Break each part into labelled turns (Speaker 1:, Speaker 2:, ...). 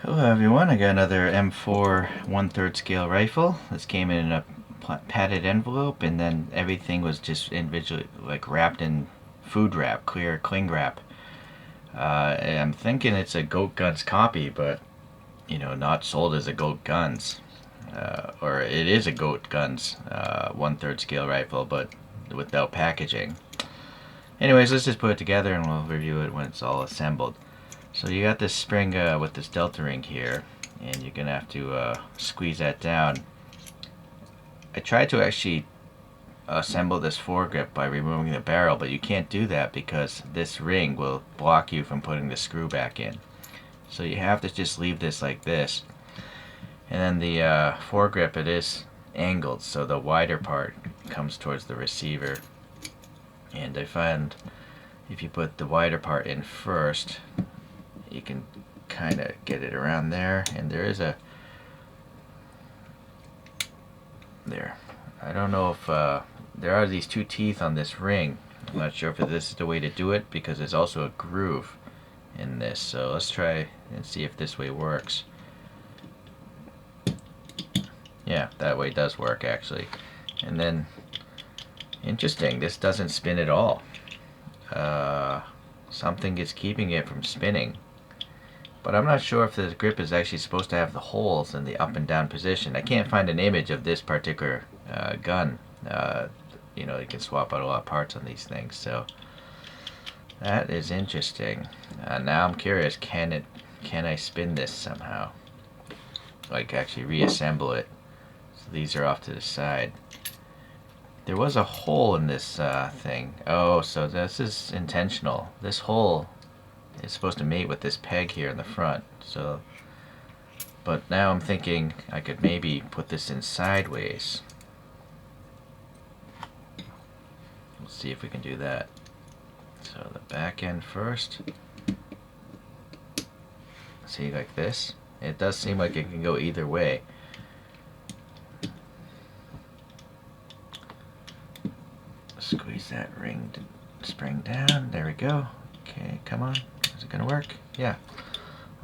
Speaker 1: Hello everyone, I got another M4 1/3 scale rifle. This came in a padded envelope, and then everything was just individually like wrapped in food wrap, clear cling wrap. I'm thinking it's a Goatguns copy, but not sold as a Goatguns. Or it is a Goatguns 1/3 scale rifle, but without packaging. Anyways, let's just put it together and we'll review it when it's all assembled. So you got this spring with this delta ring here, and you're gonna have to squeeze that down. I tried to actually assemble this foregrip by removing the barrel, but you can't do that because this ring will block you from putting the screw back in. So you have to just leave this like this. And then the foregrip, it is angled, so the wider part comes towards the receiver. And I find if you put the wider part in first, you can kind of get it around there, and there is a there. I don't know if there are these two teeth on this ring. I'm not sure if this is the way to do it because there's also a groove in this. So let's try and see if this way works. Yeah, that way does work actually. And then, interesting, this doesn't spin at all. Something is keeping it from spinning. But I'm not sure if the grip is actually supposed to have the holes in the up and down position. I can't find an image of this particular gun. You can swap out a lot of parts on these things. So that is interesting. Now I'm curious, can I spin this somehow? Like actually reassemble it. So these are off to the side. There was a hole in this thing. Oh, so this is intentional. This hole is supposed to mate with this peg here in the front. So, but now I'm thinking I could maybe put this in sideways. Let's see if we can do that. So the back end first. See, like this. It does seem like it can go either way. Squeeze that spring down. There we go. Okay, come on. Is it gonna work? Yeah.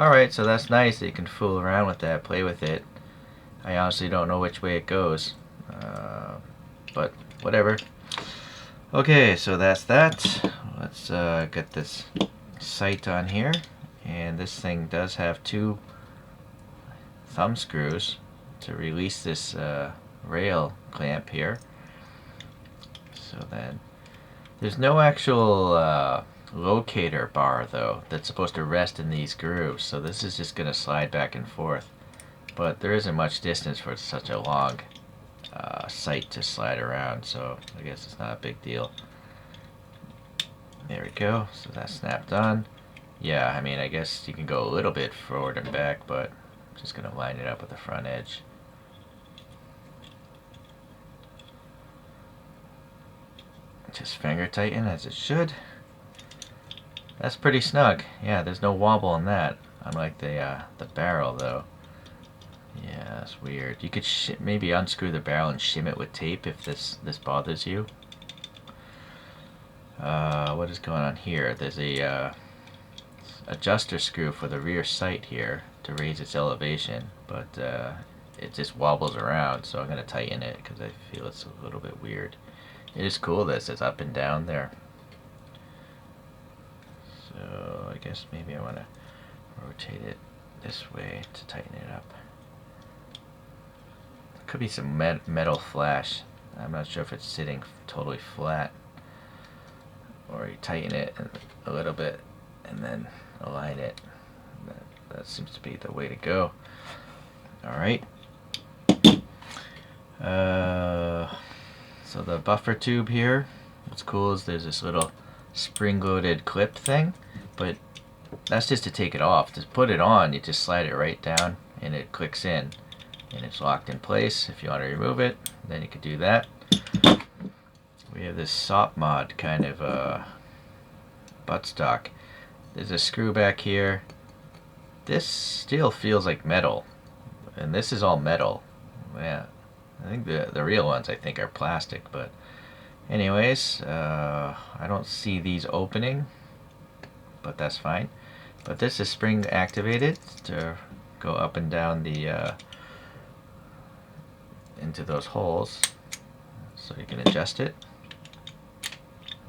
Speaker 1: Alright, so that's nice that you can fool around with that, play with it. I honestly don't know which way it goes. But whatever. Okay, so that's that. Let's get this sight on here. And this thing does have two thumb screws to release this rail clamp here. So then, there's no actual locator bar though that's supposed to rest in these grooves, so this is just going to slide back and forth. But there isn't much distance for such a long sight to slide around, so I guess it's not a big deal. There we go, so that's snapped on. Yeah, I mean, I guess you can go a little bit forward and back, but I'm just going to line it up with the front edge. Just finger tighten as it should. That's pretty snug. Yeah, there's no wobble in that. Unlike the barrel, though. Yeah, that's weird. You could maybe unscrew the barrel and shim it with tape if this bothers you. What is going on here? There's a adjuster screw for the rear sight here to raise its elevation, but it just wobbles around, so I'm going to tighten it because I feel it's a little bit weird. It is cool that it says up and down there. So I guess maybe I want to rotate it this way to tighten it up. There could be some metal flash. I'm not sure if it's sitting totally flat. Or you tighten it a little bit and then align it. That seems to be the way to go. Alright. So the buffer tube here, what's cool is there's this little spring-loaded clip thing, but that's just to take it off. To put it on, you just slide it right down and it clicks in and it's locked in place. If you want to remove it, then you can do that. We have this Sopmod kind of buttstock. There's a screw back here. This still feels like metal, and this is all metal. Yeah, I think the real ones I think are plastic, but anyways, I don't see these opening, but that's fine. But this is spring activated to go up and down the into those holes, so you can adjust it.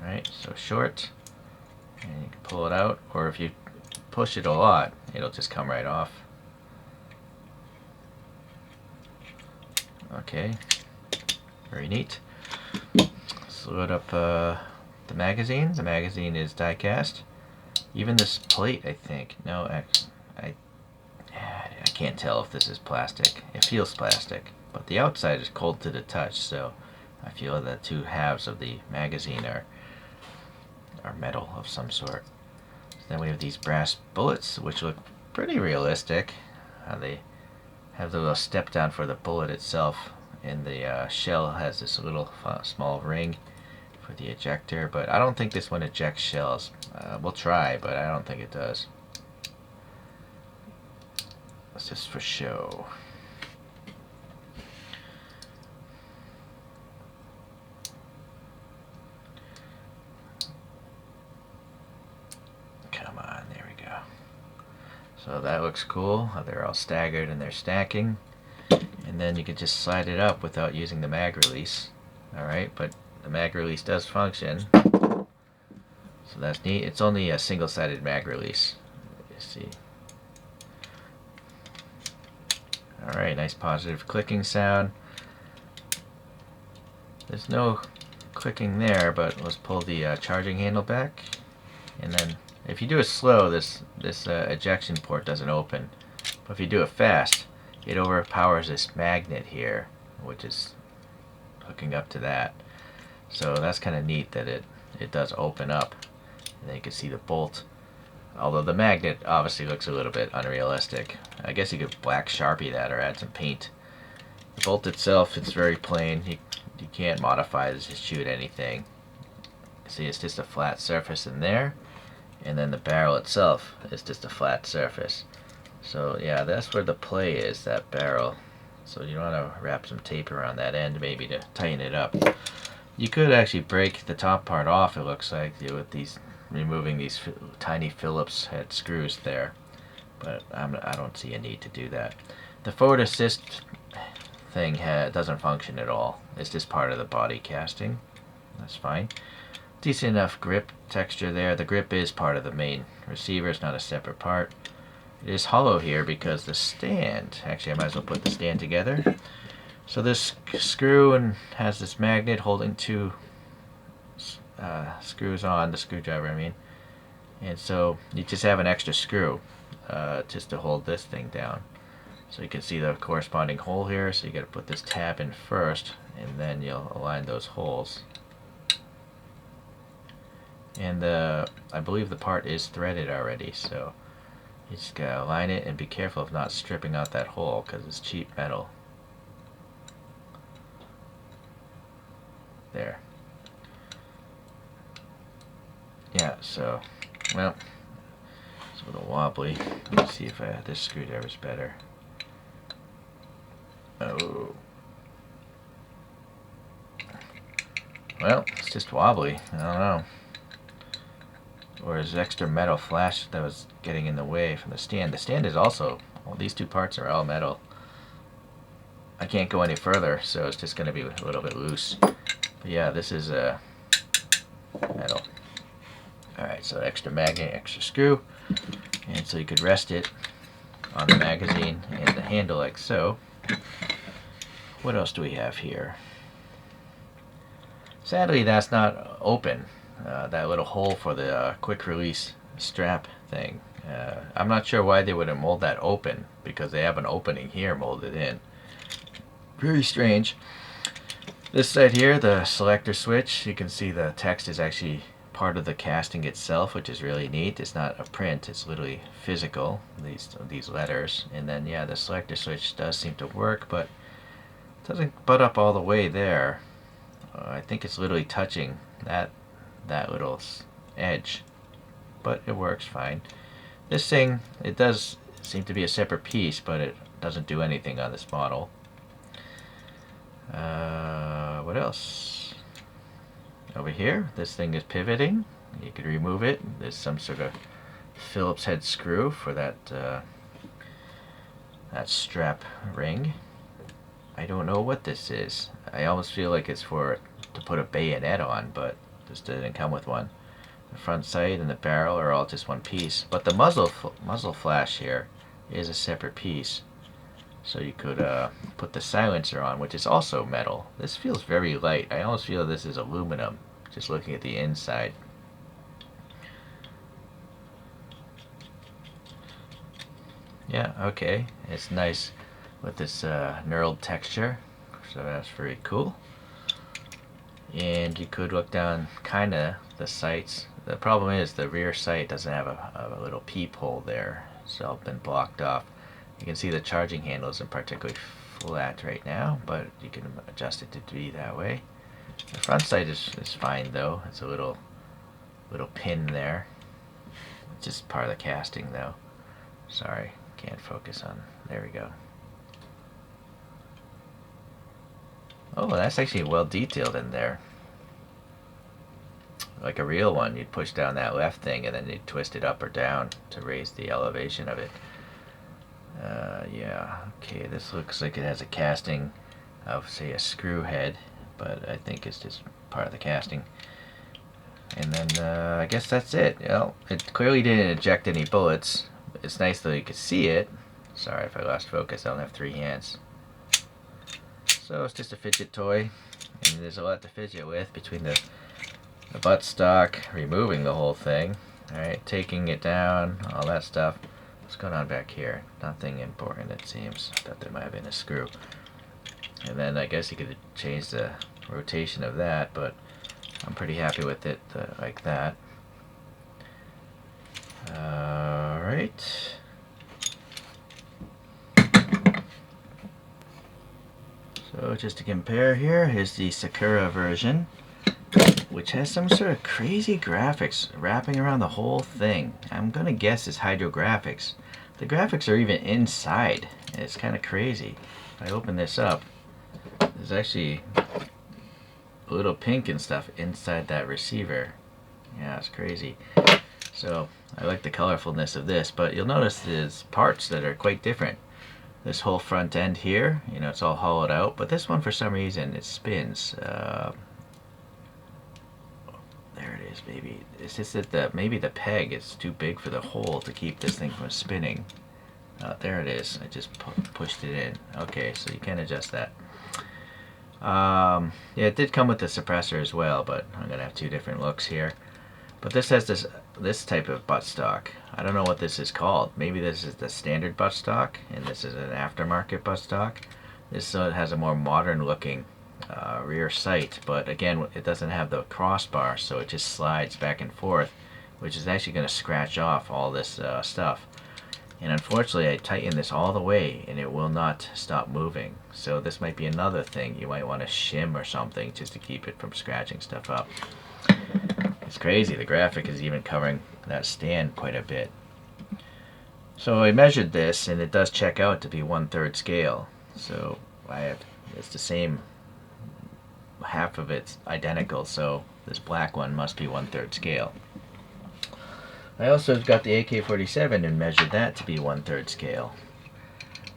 Speaker 1: Right, so short, and you can pull it out, or if you push it a lot, it'll just come right off. Okay, very neat. Let's load up the magazine. The magazine is die cast. Even this plate, I think. No, I can't tell if this is plastic. It feels plastic, but the outside is cold to the touch, so I feel the two halves of the magazine are metal of some sort. So then we have these brass bullets, which look pretty realistic. They have the little step down for the bullet itself, and the shell has this little small ring for the ejector, but I don't think this one ejects shells. We'll try, but I don't think it does. It's just for show. Come on, there we go. So that looks cool. They're all staggered and they're stacking. And then you can just slide it up without using the mag release. Alright, but the mag release does function. So that's neat. It's only a single-sided mag release. You see. Alright, nice positive clicking sound. There's no clicking there, but let's pull the charging handle back. And then if you do it slow, this ejection port doesn't open. But if you do it fast, it overpowers this magnet here, which is hooking up to that. So that's kind of neat that it does open up. And then you can see the bolt. Although the magnet obviously looks a little bit unrealistic. I guess you could black Sharpie that or add some paint. The bolt itself, it's very plain. You can't modify this to shoot anything. See, it's just a flat surface in there. And then the barrel itself is just a flat surface. So yeah, that's where the play is, that barrel. So you want to wrap some tape around that end maybe to tighten it up. You could actually break the top part off, it looks like, with these, removing these tiny Phillips head screws there. But I don't see a need to do that. The forward assist thing doesn't function at all. It's just part of the body casting. That's fine. Decent enough grip texture there. The grip is part of the main receiver. It's not a separate part. It is hollow here because the stand, actually I might as well put the stand together. So this screw and has this magnet holding two screws on, the screwdriver I mean. And so you just have an extra screw just to hold this thing down. So you can see the corresponding hole here, so you got to put this tab in first and then you'll align those holes. And I believe the part is threaded already, so you just gotta align it and be careful of not stripping out that hole because it's cheap metal. There. Yeah, so, well, it's a little wobbly. Let's see if this screwdriver's better. Oh. Well, it's just wobbly. I don't know. Or is extra metal flash that was getting in the way from the stand. The stand is also, well, these two parts are all metal. I can't go any further, so it's just going to be a little bit loose. But yeah, this is metal. Alright, so extra magnet, extra screw. And so you could rest it on the magazine and the handle like so. What else do we have here? Sadly, that's not open. That little hole for the quick release strap thing. I'm not sure why they wouldn't mold that open, because they have an opening here molded in. Very strange. This side here, the selector switch, you can see the text is actually part of the casting itself, which is really neat. It's not a print, it's literally physical, these letters. And then yeah, the selector switch does seem to work, but it doesn't butt up all the way there. I think it's literally touching that little edge, but it works fine. This thing, it does seem to be a separate piece, but it doesn't do anything on this model. What else? Over here, this thing is pivoting. You can remove it. There's some sort of Phillips head screw for that that strap ring. I don't know what this is. I almost feel like it's for to put a bayonet on, but this didn't come with one. The front sight and the barrel are all just one piece, but the muzzle flash here is a separate piece. So you could put the silencer on, which is also metal. This feels very light. I almost feel this is aluminum, just looking at the inside. Yeah, okay. It's nice with this knurled texture, so that's very cool. And you could look down kinda the sights. The problem is the rear sight doesn't have a little peephole there, so it's been blocked off. You can see the charging handle isn't particularly flat right now, but you can adjust it to be that way. The front sight is fine though. It's a little pin there. It's just part of the casting though. Sorry, can't focus on. There we go. Oh, that's actually well detailed in there. Like a real one, you'd push down that left thing and then you'd twist it up or down to raise the elevation of it. Yeah, okay, this looks like it has a casting of, say, a screw head, but I think it's just part of the casting. And then I guess that's it. Well, it clearly didn't eject any bullets. It's nice that you could see it. Sorry if I lost focus, I don't have 3 hands. So it's just a fidget toy, and there's a lot to fidget with between the buttstock, removing the whole thing, alright, taking it down, all that stuff. What's going on back here? Nothing important, it seems. I thought there might have been a screw. And then I guess you could change the rotation of that, but I'm pretty happy with it like that. Alright. So just to compare here, here's the Sakura version, which has some sort of crazy graphics wrapping around the whole thing. I'm gonna guess it's hydrographics. The graphics are even inside. It's kind of crazy. If I open this up, there's actually a little pink and stuff inside that receiver. Yeah, it's crazy. So I like the colorfulness of this, but you'll notice there's parts that are quite different. This whole front end here, you know, it's all hollowed out, but this one for some reason it spins. There it is, maybe. It's just that maybe the peg is too big for the hole to keep this thing from spinning. There it is. I just pushed it in. Okay, so you can adjust that. Yeah, it did come with the suppressor as well, but I'm gonna have 2 different looks here. But this has this type of buttstock. I don't know what this is called. Maybe this is the standard buttstock, and this is an aftermarket buttstock. This has a more modern looking rear sight, but again, it doesn't have the crossbar, so it just slides back and forth, which is actually going to scratch off all this stuff. And unfortunately, I tightened this all the way, and it will not stop moving. So this might be another thing you might want to shim or something just to keep it from scratching stuff up. It's crazy. The graphic is even covering that stand quite a bit. So I measured this, and it does check out to be 1/3 scale. So it's the same. Half of it's identical, so this black one must be 1/3 scale. I also got the AK-47 and measured that to be 1/3 scale.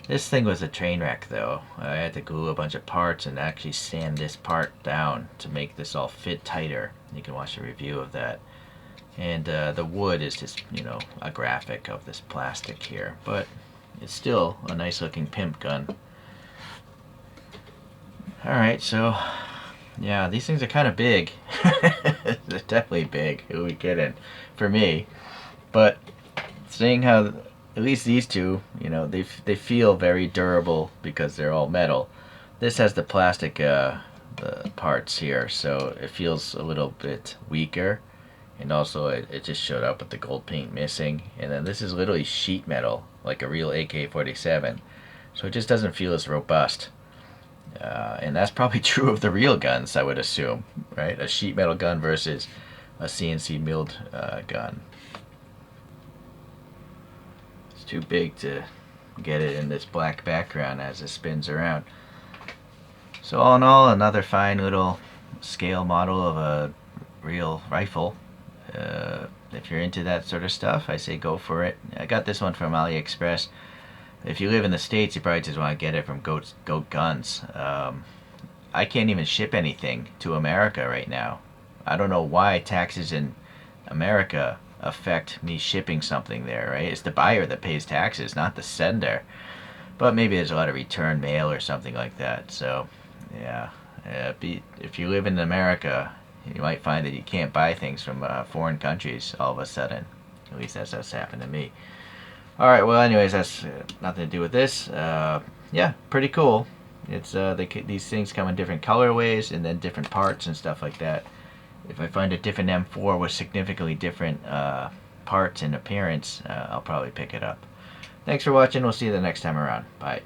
Speaker 1: This thing was a train wreck though. I had to glue a bunch of parts and actually sand this part down to make this all fit tighter. You can watch a review of that. And the wood is just, you know, a graphic of this plastic here, but it's still a nice looking pimp gun. Alright, so yeah, these things are kind of big. They're definitely big. Who are we kidding? For me. But seeing how at least these two, you know, they feel very durable because they're all metal. This has the plastic the parts here, so it feels a little bit weaker. And also it just showed up with the gold paint missing. And then this is literally sheet metal, like a real AK-47. So it just doesn't feel as robust. And that's probably true of the real guns, I would assume, right? A sheet metal gun versus a CNC milled gun. It's too big to get it in this black background as it spins around. So all in all, another fine little scale model of a real rifle. If you're into that sort of stuff, I say go for it. I got this one from AliExpress. If you live in the States, you probably just want to get it from Goatguns. I can't even ship anything to America right now. I don't know why taxes in America affect me shipping something there, right? It's the buyer that pays taxes, not the sender. But maybe there's a lot of return mail or something like that. So, yeah. If you live in America, you might find that you can't buy things from foreign countries all of a sudden. At least that's happened to me. Alright, well, anyways, that's nothing to do with this. Yeah, pretty cool. It's these things come in different colorways and then different parts and stuff like that. If I find a different M4 with significantly different parts and appearance, I'll probably pick it up. Thanks for watching. We'll see you the next time around. Bye.